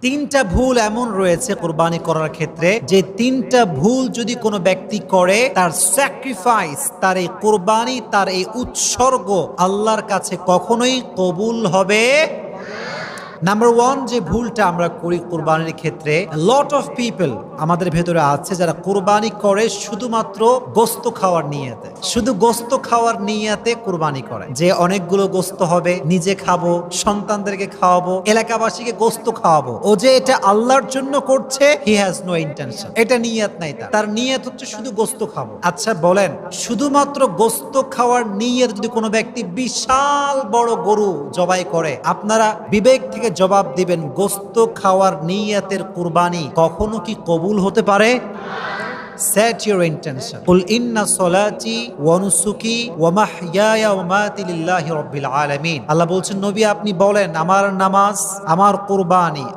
তিনটা ভুল এমন রয়েছে কুরবানি করার ক্ষেত্রে, যে তিনটা ভুল যদি কোনো ব্যক্তি করে, তার স্যাক্রিফাইস, তার এই কুরবানি, তার এই উৎসর্গ আল্লাহর কাছে কখনোই কবুল হবে। নাম্বার ওয়ান, যে ভুলটা আমরা করি কুরবানির ক্ষেত্রে, লট অফ পিপল আমাদের ভেতরে আছে যারা কুরবানি করে শুধুমাত্র গোস্ত খাওয়ার নিয়তে, শুধু গোস্ত খাওয়ার নিয়তে কুরবানি করে, যে অনেকগুলো গোস্ত হবে, নিজে খাবো, সন্তানদেরকে খাওয়াবো, এলাকাবাসীকে গোস্ত খাওয়াবো। ও যে এটা আল্লাহর জন্য করছে, হি হ্যাজ নো ইন্টেনশন, এটা নিয়ত নাই তার নিয়ত হচ্ছে শুধু গোস্ত খাবো। আচ্ছা বলেন, শুধুমাত্র গোস্ত খাওয়ার নিয়ত যদি কোনো ব্যক্তি বিশাল বড় গরু জবাই করে, আপনারা বিবেক থেকে জবাব দিবেন, গোস্ত খাওয়ার নিয়তের কুরবানি কখনো কি কবুল হতে পারে? Set your intention. قل إن صلاتي ونسكي ومحياي ومماتي لله رب العالمين. আল্লাহ বলছেন, নবী আপনি বলেন, আমার নামাজ, আমার কুরবানি,